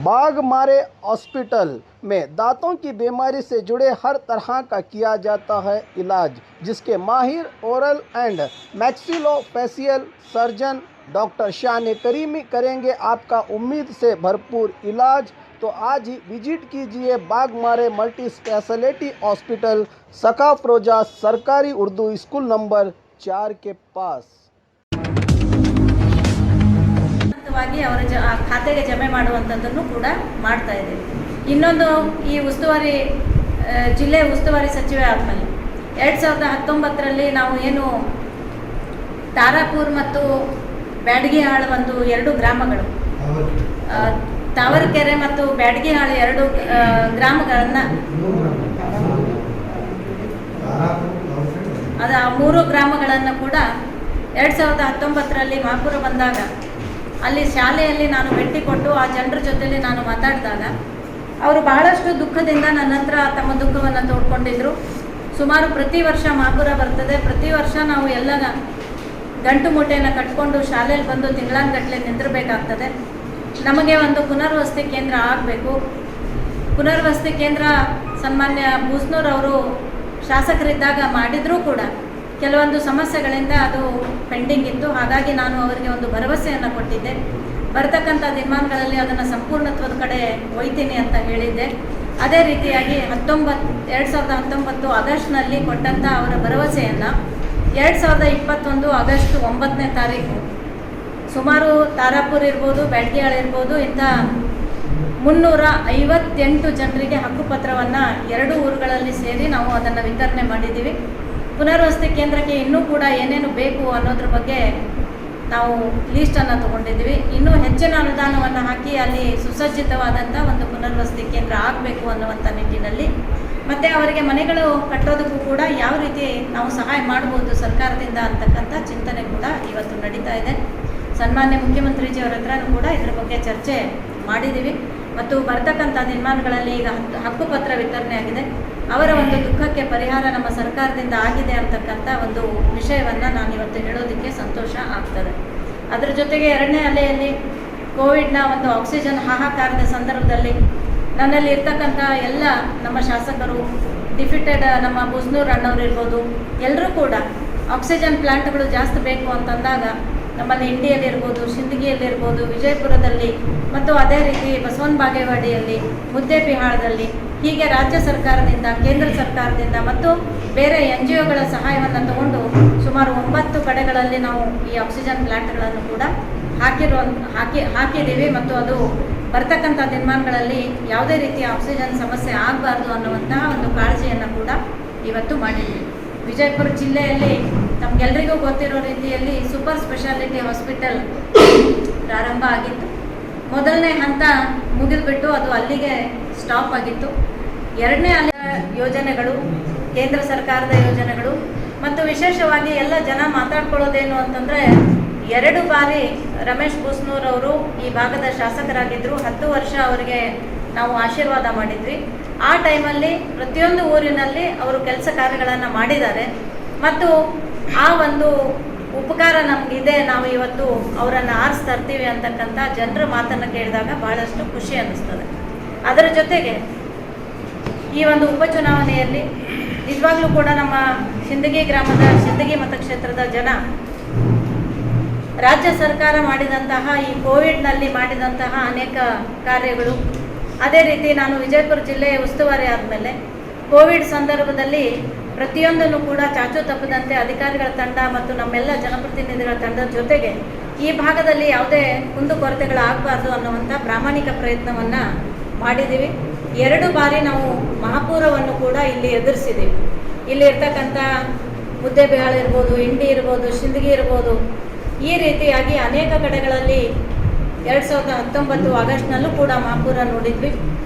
Baghmare hospital में दांतों की बीमारी से जुड़े हर तरह का किया जाता है इलाज, जिसके माहिर oral and maxillofacial surgeon doctor शान करीमी करेंगे आपका उम्मीद से भरपूर इलाज। तो आज ही विजिट कीजिए बाघमारे मल्टी स्पेशलिटी हॉस्पिटल, सकाफरोजा सरकारी उर्दू स्कूल नंबर 4 के पास। ಅವರ ಖಾತೆಗೆ ಜಮೆ ಮಾಡುವಂಥದ್ದನ್ನು ಕೂಡ ಮಾಡ್ತಾ ಇದ್ದೀವಿ. ಇನ್ನೊಂದು, ಈ ಉಸ್ತುವಾರಿ ಜಿಲ್ಲೆ ಉಸ್ತುವಾರಿ ಸಚಿವೆ ಆದಮೇಲೆ 2019ರಲ್ಲಿ ನಾವು ಏನು ತಾರಾಪುರ್ ಮತ್ತು ಬ್ಯಾಡಗಿಹಾಳ್ ಒಂದು 2 ಗ್ರಾಮಗಳು, ತಾವರಕೆರೆ ಮತ್ತು ಬ್ಯಾಡಗಿಹಾಳ್ 2 ಗ್ರಾಮಗಳನ್ನು, ಅದು ಆ 3 ಗ್ರಾಮಗಳನ್ನು ಕೂಡ 2019ರಲ್ಲಿ ಮಹಾಪುರ ಬಂದಾಗ ಅಲ್ಲಿ ಶಾಲೆಯಲ್ಲಿ ನಾನು ಭೇಟಿ ಕೊಟ್ಟು ಆ ಜನರ ಜೊತೆಲಿ ನಾನು ಮಾತಾಡಿದಾಗ ಅವರು ಬಹಳಷ್ಟು ದುಃಖದಿಂದ ನನ್ನ ಹತ್ರ ತಮ್ಮ ದುಃಖವನ್ನು ತೋಡ್ಕೊಂಡಿದ್ರು. ಸುಮಾರು ಪ್ರತಿ ವರ್ಷ ಮಹಾಪುರ ಬರ್ತದೆ, ಪ್ರತಿ ವರ್ಷ ನಾವು ಎಲ್ಲ ಗಂಟು ಮೂಟೆಯನ್ನು ಕಟ್ಕೊಂಡು ಶಾಲೆಯಲ್ಲಿ ಬಂದು ತಿಂಗಳಾನುಗಟ್ಟಲೆ ನಿಂದಿರಬೇಕಾಗ್ತದೆ. ನಮಗೆ ಒಂದು ಪುನರ್ವಸತಿ ಕೇಂದ್ರ ಆಗಬೇಕು. ಪುನರ್ವಸತಿ ಕೇಂದ್ರ ಸನ್ಮಾನ್ಯ ಬೂಸ್ನೂರ್ ಅವರು ಶಾಸಕರಿದ್ದಾಗ ಮಾಡಿದರೂ ಕೂಡ ಕೆಲವೊಂದು ಸಮಸ್ಯೆಗಳಿಂದ ಅದು ಪೆಂಡಿಂಗ್ ಇತ್ತು. ಹಾಗಾಗಿ ನಾನು ಅವರಿಗೆ ಒಂದು ಭರವಸೆಯನ್ನು ಕೊಟ್ಟಿದ್ದೆ, ಬರ್ತಕ್ಕಂಥ ದಿನಮಾನಗಳಲ್ಲಿ ಅದನ್ನು ಸಂಪೂರ್ಣತ್ವದ ಕಡೆ ಒಯ್ತೀನಿ ಅಂತ ಹೇಳಿದ್ದೆ. ಅದೇ ರೀತಿಯಾಗಿ 2019 ಆಗಸ್ಟ್ನಲ್ಲಿ ಕೊಟ್ಟಂಥ ಅವರ ಭರವಸೆಯನ್ನು 2021 ಆಗಸ್ಟ್ 9ನೇ ತಾರೀಕು ಸುಮಾರು ತಾರಾಪುರ್ ಇರ್ಬೋದು, ಬ್ಯಾಡಗಿಹಾಳ್ ಇರ್ಬೋದು, ಇಂಥ 358 ಜನರಿಗೆ ಹಕ್ಕುಪತ್ರವನ್ನು 2 ಊರುಗಳಲ್ಲಿ ಸೇರಿ ನಾವು ಅದನ್ನು ವಿತರಣೆ ಮಾಡಿದ್ದೀವಿ. ಪುನರ್ವಸತಿ ಕೇಂದ್ರಕ್ಕೆ ಇನ್ನೂ ಕೂಡ ಏನೇನು ಬೇಕು ಅನ್ನೋದ್ರ ಬಗ್ಗೆ ನಾವು ಲೀಸ್ಟನ್ನು ತೊಗೊಂಡಿದ್ದೀವಿ. ಇನ್ನೂ ಹೆಚ್ಚಿನ ಅನುದಾನವನ್ನು ಹಾಕಿ ಅಲ್ಲಿ ಸುಸಜ್ಜಿತವಾದಂಥ ಒಂದು ಪುನರ್ವಸತಿ ಕೇಂದ್ರ ಆಗಬೇಕು ಅನ್ನುವಂಥ ನಿಟ್ಟಿನಲ್ಲಿ, ಮತ್ತು ಅವರಿಗೆ ಮನೆಗಳು ಕಟ್ಟೋದಕ್ಕೂ ಕೂಡ ಯಾವ ರೀತಿ ನಾವು ಸಹಾಯ ಮಾಡ್ಬೋದು ಸರ್ಕಾರದಿಂದ ಅಂತಕ್ಕಂಥ ಚಿಂತನೆ ಕೂಡ ಇವತ್ತು ನಡೀತಾ ಇದೆ. ಸನ್ಮಾನ್ಯ ಮುಖ್ಯಮಂತ್ರಿಜಿಯವರ ಹತ್ರನೂ ಕೂಡ ಇದ್ರ ಬಗ್ಗೆ ಚರ್ಚೆ ಮಾಡಿದ್ದೀವಿ. ಮತ್ತು ಬರ್ತಕ್ಕಂಥ ದಿನಮಾನಗಳಲ್ಲಿ ಈಗ ಹಕ್ಕುಪತ್ರ ವಿತರಣೆ ಆಗಿದೆ. ಅವರ ಒಂದು ದುಃಖಕ್ಕೆ ಪರಿಹಾರ ನಮ್ಮ ಸರ್ಕಾರದಿಂದ ಆಗಿದೆ ಅಂತಕ್ಕಂಥ ಒಂದು ವಿಷಯವನ್ನು ನಾನು ಇವತ್ತು ಹೇಳೋದಕ್ಕೆ ಸಂತೋಷ ಆಗ್ತದೆ. ಅದರ ಜೊತೆಗೆ 2ನೇ ಅಲೆಯಲ್ಲಿ ಕೋವಿಡ್ನ ಒಂದು ಆಕ್ಸಿಜನ್ ಹಾಹಾಕಾರದ ಸಂದರ್ಭದಲ್ಲಿ ನನ್ನಲ್ಲಿ ಇರ್ತಕ್ಕಂಥ ಎಲ್ಲ ನಮ್ಮ ಶಾಸಕರು, ಡಿಫಿಟೆಡ್ ನಮ್ಮ ಬೂಸ್ನೂರ್ ಅಣ್ಣವ್ರು ಇರ್ಬೋದು, ಎಲ್ಲರೂ ಕೂಡ ಆಕ್ಸಿಜನ್ ಪ್ಲಾಂಟ್ಗಳು ಜಾಸ್ತಿ ಬೇಕು ಅಂತಂದಾಗ ನಮ್ಮಲ್ಲಿ ಇಂಡಿಯಲ್ಲಿರ್ಬೋದು, ಶಿಂದಗಿಯಲ್ಲಿರ್ಬೋದು, ವಿಜಯಪುರದಲ್ಲಿ ಮತ್ತು ಅದೇ ರೀತಿ ಬಸವನ ಬಾಗೇವಾಡಿಯಲ್ಲಿ, ಮುದ್ದೇಬಿಹಾಳದಲ್ಲಿ, ಹೀಗೆ ರಾಜ್ಯ ಸರ್ಕಾರದಿಂದ, ಕೇಂದ್ರ ಸರ್ಕಾರದಿಂದ ಮತ್ತು ಬೇರೆ NGOಗಳ ಸಹಾಯವನ್ನು ತಗೊಂಡು ಸುಮಾರು 9 ಕಡೆಗಳಲ್ಲಿ ನಾವು ಈ ಆಕ್ಸಿಜನ್ ಪ್ಲಾಂಟ್ಗಳನ್ನು ಕೂಡ ಹಾಕಿದ್ದೀವಿ. ಮತ್ತು ಅದು ಬರ್ತಕ್ಕಂಥ ದಿನಮಾನಗಳಲ್ಲಿ ಯಾವುದೇ ರೀತಿಯ ಆಕ್ಸಿಜನ್ ಸಮಸ್ಯೆ ಆಗಬಾರ್ದು ಅನ್ನುವಂತಹ ಒಂದು ಕಾಳಜಿಯನ್ನು ಕೂಡ ಇವತ್ತು ಮಾಡಿದ್ದೀವಿ. ವಿಜಯಪುರ ಜಿಲ್ಲೆಯಲ್ಲಿ ನಮಗೆಲ್ಲರಿಗೂ ಗೊತ್ತಿರೋ ರೀತಿಯಲ್ಲಿ ಸೂಪರ್ ಸ್ಪೆಷಾಲಿಟಿ ಹಾಸ್ಪಿಟಲ್ ಪ್ರಾರಂಭ ಆಗಿತ್ತು. ಮೊದಲನೇ ಹಂತ ಮುಗಿದ್ಬಿಟ್ಟು ಅದು ಅಲ್ಲಿಗೆ ಸ್ಟಾಪ್ ಆಗಿತ್ತು. 2ನೇ ಅಲೆ ಯೋಜನೆಗಳು, ಕೇಂದ್ರ ಸರ್ಕಾರದ ಯೋಜನೆಗಳು, ಮತ್ತು ವಿಶೇಷವಾಗಿ ಎಲ್ಲ ಜನ ಮಾತಾಡ್ಕೊಳ್ಳೋದೇನು ಅಂತಂದರೆ, 2 ಬಾರಿ ರಮೇಶ್ ಬೂಸ್ನೂರ್ ಅವರು ಈ ಭಾಗದ ಶಾಸಕರಾಗಿದ್ದರು. 10 ವರ್ಷ ಅವರಿಗೆ ನಾವು ಆಶೀರ್ವಾದ ಮಾಡಿದ್ವಿ. ಆ ಟೈಮಲ್ಲಿ ಪ್ರತಿಯೊಂದು ಊರಿನಲ್ಲಿ ಅವರು ಕೆಲಸ ಕಾರ್ಯಗಳನ್ನು ಮಾಡಿದ್ದಾರೆ. ಮತ್ತು ಆ ಒಂದು ಉಪಕಾರ ನಮಗಿದೆ, ನಾವು ಇವತ್ತು ಅವರನ್ನು ಆರಿಸಿ ತರ್ತೀವಿ ಅಂತಕ್ಕಂಥ ಜನರ ಮಾತನ್ನು ಕೇಳಿದಾಗ ಭಾಳಷ್ಟು ಖುಷಿ ಅನ್ನಿಸ್ತದೆ. ಅದರ ಜೊತೆಗೆ ಈ ಒಂದು ಉಪಚುನಾವಣೆಯಲ್ಲಿ ನಿಜವಾಗ್ಲೂ ಕೂಡ ನಮ್ಮ ಸಿಂದಗಿ ಗ್ರಾಮದ, ಸಿಂದಗಿ ಮತಕ್ಷೇತ್ರದ ಜನ ರಾಜ್ಯ ಸರ್ಕಾರ ಮಾಡಿದಂತಹ ಈ ಕೋವಿಡ್ನಲ್ಲಿ ಮಾಡಿದಂತಹ ಅನೇಕ ಕಾರ್ಯಗಳು, ಅದೇ ರೀತಿ ನಾನು ವಿಜಯಪುರ ಜಿಲ್ಲೆಯ ಉಸ್ತುವಾರಿ ಆದಮೇಲೆ ಕೋವಿಡ್ ಸಂದರ್ಭದಲ್ಲಿ ಪ್ರತಿಯೊಂದನ್ನು ಕೂಡ ಚಾಚು ತಪ್ಪದಂತೆ ಅಧಿಕಾರಿಗಳ ತಂಡ ಮತ್ತು ನಮ್ಮೆಲ್ಲ ಜನಪ್ರತಿನಿಧಿಗಳ ತಂಡದ ಜೊತೆಗೆ ಈ ಭಾಗದಲ್ಲಿ ಯಾವುದೇ ಕುಂದುಕೊರತೆಗಳಾಗಬಾರ್ದು ಅನ್ನುವಂಥ ಪ್ರಾಮಾಣಿಕ ಪ್ರಯತ್ನವನ್ನು ಮಾಡಿದ್ದೀವಿ. 2 ಬಾರಿ ನಾವು ಮಹಾಪೂರವನ್ನು ಕೂಡ ಇಲ್ಲಿ ಎದುರಿಸಿದ್ದೀವಿ. ಇಲ್ಲಿ ಇರ್ತಕ್ಕಂಥ ಮುದ್ದೇಬಿಹಾಳ್ ಇರ್ಬೋದು, ಇಂಡಿ ಇರ್ಬೋದು, ಶಿಂದಗಿ ಇರ್ಬೋದು, ಈ ರೀತಿಯಾಗಿ ಅನೇಕ ಕಡೆಗಳಲ್ಲಿ 2019 ಆಗಸ್ಟ್ನಲ್ಲೂ ಕೂಡ ಮಹಾಪೂರ ನೋಡಿದ್ವಿ.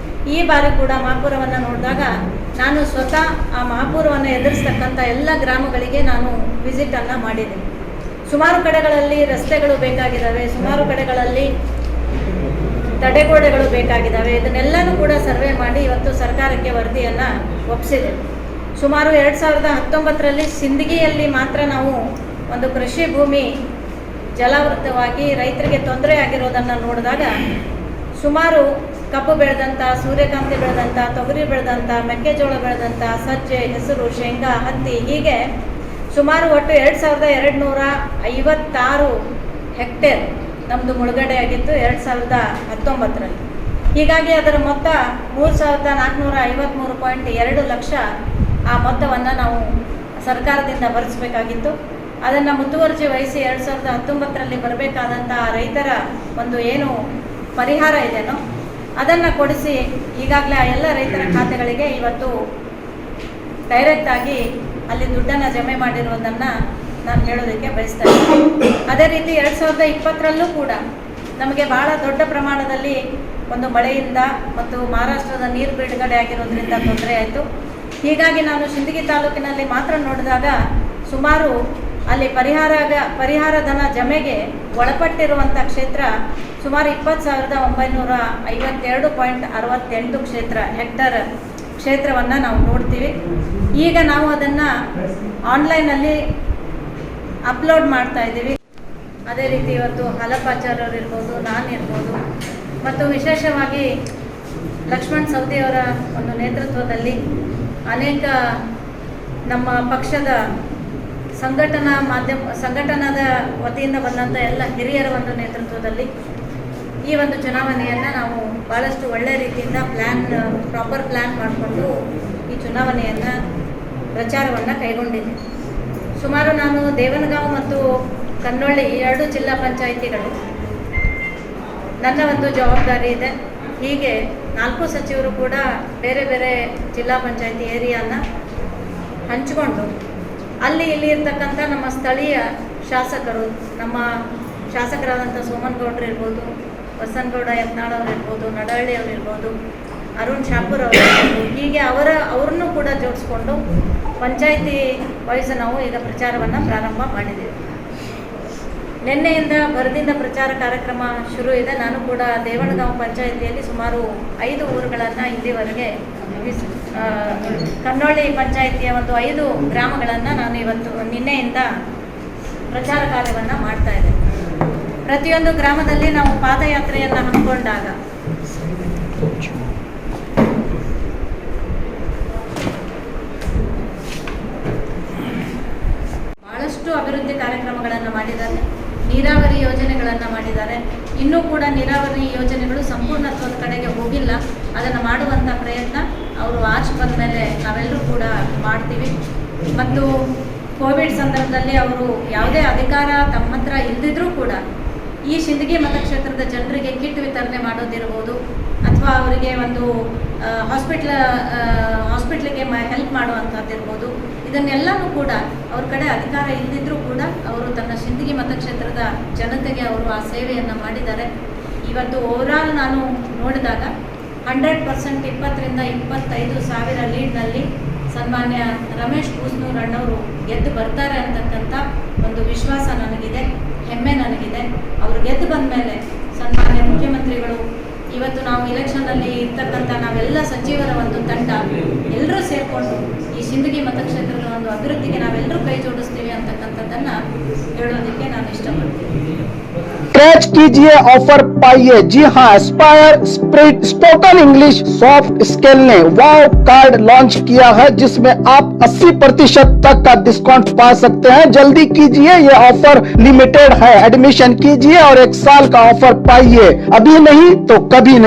ಈ ಬಾರಿ ಕೂಡ ಮಹಾಪೂರವನ್ನು ನೋಡಿದಾಗ ನಾನು ಸ್ವತಃ ಆ ಮಹಾಪೂರವನ್ನು ಎದುರಿಸ್ತಕ್ಕಂಥ ಎಲ್ಲ ಗ್ರಾಮಗಳಿಗೆ ನಾನು ವಿಸಿಟನ್ನು ಮಾಡಿದ್ದೀನಿ. ಸುಮಾರು ಕಡೆಗಳಲ್ಲಿ ರಸ್ತೆಗಳು ಬೇಕಾಗಿದ್ದಾವೆ, ಸುಮಾರು ಕಡೆಗಳಲ್ಲಿ ತಡೆಗೋಡೆಗಳು ಬೇಕಾಗಿದ್ದಾವೆ. ಇದನ್ನೆಲ್ಲನೂ ಕೂಡ ಸರ್ವೆ ಮಾಡಿ ಇವತ್ತು ಸರ್ಕಾರಕ್ಕೆ ವರದಿಯನ್ನು ಒಪ್ಪಿಸಿದೆ. ಸುಮಾರು 2019ರಲ್ಲಿ ಸಿಂದಗಿಯಲ್ಲಿ ಮಾತ್ರ ನಾವು ಒಂದು ಕೃಷಿ ಭೂಮಿ ಜಲಾವೃತವಾಗಿ ರೈತರಿಗೆ ತೊಂದರೆ ಆಗಿರೋದನ್ನು ನೋಡಿದಾಗ ಸುಮಾರು ಕಬ್ಬು ಬೆಳೆದಂಥ, ಸೂರ್ಯಕಾಂತಿ ಬೆಳೆದಂಥ, ತೊಗರಿ ಬೆಳೆದಂಥ, ಮೆಕ್ಕೆಜೋಳ ಬೆಳೆದಂಥ, ಸಜ್ಜೆ, ಹೆಸರು, ಶೇಂಗಾ, ಹತ್ತಿ ಹೀಗೆ ಸುಮಾರು ಒಟ್ಟು 2256 ಹೆಕ್ಟೇರ್ ನಮ್ಮದು ಮುಳುಗಡೆ ಆಗಿತ್ತು 2019ರಲ್ಲಿ. ಹೀಗಾಗಿ ಅದರ ಮೊತ್ತ 3453.2 ಲಕ್ಷ. ಆ ಮೊತ್ತವನ್ನು ನಾವು ಸರ್ಕಾರದಿಂದ ಭರಿಸಬೇಕಾಗಿತ್ತು. ಅದನ್ನು ಮುತುವರ್ಜಿ ವಹಿಸಿ 2019ರಲ್ಲಿ ಬರಬೇಕಾದಂಥ ರೈತರ ಒಂದು ಏನು ಪರಿಹಾರ ಇದೆಯೋ ಅದನ್ನು ಕೊಡಿಸಿ ಈಗಾಗಲೇ ಆ ಎಲ್ಲ ರೈತರ ಖಾತೆಗಳಿಗೆ ಇವತ್ತು ಡೈರೆಕ್ಟಾಗಿ ಅಲ್ಲಿ ದುಡ್ಡನ್ನು ಜಮೆ ಮಾಡಿರುವುದನ್ನು ನಾನು ಹೇಳೋದಕ್ಕೆ ಬಯಸ್ತಾ ಇದ್ದೀನಿ. ಅದೇ ರೀತಿ 2020ರಲ್ಲೂ ಕೂಡ ನಮಗೆ ಭಾಳ ದೊಡ್ಡ ಪ್ರಮಾಣದಲ್ಲಿ ಒಂದು ಮಳೆಯಿಂದ ಮತ್ತು ಮಹಾರಾಷ್ಟ್ರದ ನೀರು ಬಿಡುಗಡೆ ಆಗಿರೋದ್ರಿಂದ ತೊಂದರೆ ಆಯಿತು. ಹೀಗಾಗಿ ನಾನು ಸಿಂದಗಿ ತಾಲೂಕಿನಲ್ಲಿ ಮಾತ್ರ ನೋಡಿದಾಗ ಸುಮಾರು ಅಲ್ಲಿ ಪರಿಹಾರ ಧನ ಜಮೆಗೆ ಒಳಪಟ್ಟಿರುವಂಥ ಕ್ಷೇತ್ರ ಸುಮಾರು 20,952.68 ಹೆಕ್ಟರ್ ಕ್ಷೇತ್ರವನ್ನು ನಾವು ನೋಡ್ತೀವಿ. ಈಗ ನಾವು ಅದನ್ನು ಆನ್ಲೈನಲ್ಲಿ ಅಪ್ಲೋಡ್ ಮಾಡ್ತಾ ಇದ್ದೀವಿ. ಅದೇ ರೀತಿ ಇವತ್ತು ಹಾಲಪ್ಪಾಚಾರ್ಯವರು ಇರ್ಬೋದು, ನಾನು ಇರ್ಬೋದು, ಮತ್ತು ವಿಶೇಷವಾಗಿ ಲಕ್ಷ್ಮಣ್ ಸವದಿಯವರ ಒಂದು ನೇತೃತ್ವದಲ್ಲಿ ಅನೇಕ ನಮ್ಮ ಪಕ್ಷದ ಸಂಘಟನಾದ ವತಿಯಿಂದ ಬಂದಂಥ ಎಲ್ಲ ಹಿರಿಯರ ಒಂದು ನೇತೃತ್ವದಲ್ಲಿ ಈ ಒಂದು ಚುನಾವಣೆಯನ್ನು ನಾವು ಭಾಳಷ್ಟು ಒಳ್ಳೆಯ ರೀತಿಯಿಂದ ಪ್ರಾಪರ್ ಪ್ಲ್ಯಾನ್ ಮಾಡಿಕೊಂಡು ಈ ಚುನಾವಣೆಯನ್ನು ಪ್ರಚಾರವನ್ನು ಕೈಗೊಂಡಿದ್ದೆ. ಸುಮಾರು ನಾನು ದೇವನಗಾಂವ್ ಮತ್ತು ಕನ್ನೊಳ್ಳಿ 2 ಜಿಲ್ಲಾ ಪಂಚಾಯಿತಿಗಳು ನನ್ನ ಒಂದು ಜವಾಬ್ದಾರಿ ಇದೆ. ಹೀಗೆ 4 ಸಚಿವರು ಕೂಡ ಬೇರೆ ಬೇರೆ ಜಿಲ್ಲಾ ಪಂಚಾಯಿತಿ ಏರಿಯಾನ ಹಂಚಿಕೊಂಡು ಅಲ್ಲಿ ಇಲ್ಲಿ ಇರ್ತಕ್ಕಂಥ ನಮ್ಮ ಸ್ಥಳೀಯ ಶಾಸಕರು, ನಮ್ಮ ಶಾಸಕರಾದಂಥ ಸೋಮನ್ ಗೌಡ್ರು ಇರ್ಬೋದು, ಬಸನಗೌಡ ಯತ್ನಾಳ್ ಅವರು ಇರ್ಬೋದು, ನಡಹಳ್ಳಿ ಅವರು ಇರ್ಬೋದು, ಅರುಣ್ ಶಾಪುರ್ ಅವರು ಇರ್ಬೋದು, ಹೀಗೆ ಅವ್ರನ್ನೂ ಕೂಡ ಜೋಡಿಸ್ಕೊಂಡು ಪಂಚಾಯಿತಿ ವೈಸ್ ನಾವು ಈಗ ಪ್ರಚಾರವನ್ನು ಪ್ರಾರಂಭ ಮಾಡಿದ್ದೀವಿ. ನಿನ್ನೆಯಿಂದ ಬರದಿಂದ ಪ್ರಚಾರ ಕಾರ್ಯಕ್ರಮ ಶುರು ಇದೆ. ನಾನು ಕೂಡ ದೇವನಗಾಂವ್ ಪಂಚಾಯಿತಿಯಲ್ಲಿ ಸುಮಾರು 5 ಊರುಗಳನ್ನು ಇಲ್ಲಿವರೆಗೆ ಕನ್ನೊಳ್ಳಿ ಪಂಚಾಯಿತಿಯ ಒಂದು 5 ಗ್ರಾಮಗಳನ್ನು ನಾನು ನಿನ್ನೆಯಿಂದ ಪ್ರಚಾರ ಕಾರ್ಯವನ್ನು ಮಾಡ್ತಾ ಇದ್ದೇನೆ. ಪ್ರತಿಯೊಂದು ಗ್ರಾಮದಲ್ಲಿ ನಾವು ಪಾದಯಾತ್ರೆಯನ್ನು ಹಮ್ಮಿಕೊಂಡಾಗ ಬಹಳಷ್ಟು ಅಭಿವೃದ್ಧಿ ಕಾರ್ಯಕ್ರಮಗಳನ್ನು ಮಾಡಿದ್ದಾರೆ, ನೀರಾವರಿ ಯೋಜನೆಗಳನ್ನು ಮಾಡಿದ್ದಾರೆ. ಇನ್ನೂ ಕೂಡ ನೀರಾವರಿ ಯೋಜನೆಗಳು ಸಂಪೂರ್ಣತ್ವದ ಕಡೆಗೆ ಹೋಗಿಲ್ಲ. ಅದನ್ನು ಮಾಡುವಂಥ ಪ್ರಯತ್ನ ಅವರು ಆಚೆ ಬಂದ ಮೇಲೆ ನಾವೆಲ್ಲರೂ ಕೂಡ ಮಾಡ್ತೀವಿ. ಮತ್ತು ಕೋವಿಡ್ ಸಂದರ್ಭದಲ್ಲಿ ಅವರು ಯಾವುದೇ ಅಧಿಕಾರ ತಮ್ಮ ಹತ್ರ ಇಲ್ಲದಿದ್ರೂ ಕೂಡ ಈ ಸಿಂದಗಿ ಮತಕ್ಷೇತ್ರದ ಜನರಿಗೆ ಕಿಟ್ ವಿತರಣೆ ಮಾಡೋದಿರ್ಬೋದು, ಅಥವಾ ಅವರಿಗೆ ಒಂದು ಹಾಸ್ಪಿಟ್ಲಿಗೆ ಹೆಲ್ಪ್ ಮಾಡುವಂಥದ್ದಿರ್ಬೋದು, ಇದನ್ನೆಲ್ಲನೂ ಕೂಡ ಅವ್ರ ಕಡೆ ಅಧಿಕಾರ ಇಲ್ಲದಿದ್ದರೂ ಕೂಡ ಅವರು ತನ್ನ ಸಿಂದಗಿ ಮತಕ್ಷೇತ್ರದ ಜನತೆಗೆ ಅವರು ಆ ಸೇವೆಯನ್ನು ಮಾಡಿದ್ದಾರೆ. ಇವತ್ತು ಓವರಾಲ್ ನಾನು ನೋಡಿದಾಗ 100% 20ರಿಂದ 25 ಸಾವಿರ ಲೀಡ್ನಲ್ಲಿ ಸನ್ಮಾನ್ಯ ರಮೇಶ್ ಕೂಸ್ನೂರ್ ಅಣ್ಣವರು ಗೆದ್ದು ಬರ್ತಾರೆ ಅಂತಕ್ಕಂಥ ಒಂದು ವಿಶ್ವಾಸ ನನಗಿದೆ, ಹೆಮ್ಮೆ ನನಗಿದೆ. ಅವರು ಗೆದ್ದು ಬಂದ ಮೇಲೆ ಸನ್ಮಾನ್ಯ ಮುಖ್ಯಮಂತ್ರಿಗಳು ಇವತ್ತು ನಾವು ಇಲೆಕ್ಷನ್ನಲ್ಲಿ ಇರ್ತಕ್ಕಂಥ ನಾವೆಲ್ಲ ಸಚಿವರ ಒಂದು ತಂಡ ಎಲ್ಲರೂ ಸೇರಿಕೊಂಡು ಈ ಸಿಂದಗಿ ಮತಕ್ಷೇತ್ರದ ಒಂದು ಅಭಿವೃದ್ಧಿಗೆ ನಾವೆಲ್ಲರೂ ಕೈ ಜೋಡಿಸ್ತೀವಿ ಅಂತಕ್ಕಂಥದ್ದನ್ನು ಹೇಳೋದಕ್ಕೆ ನಾನು ಇಷ್ಟಪಡ್ತೀನಿ. स्क्रैच कीजिए, ऑफर पाइए। जी हाँ, Aspire spoken English soft skill ने वाव कार्ड लॉन्च किया है, जिसमें आप 80% तक का डिस्काउंट पा सकते हैं। जल्दी कीजिए, ये ऑफर लिमिटेड है। एडमिशन कीजिए और 1 साल का ऑफर पाइए। अभी नहीं तो कभी नहीं।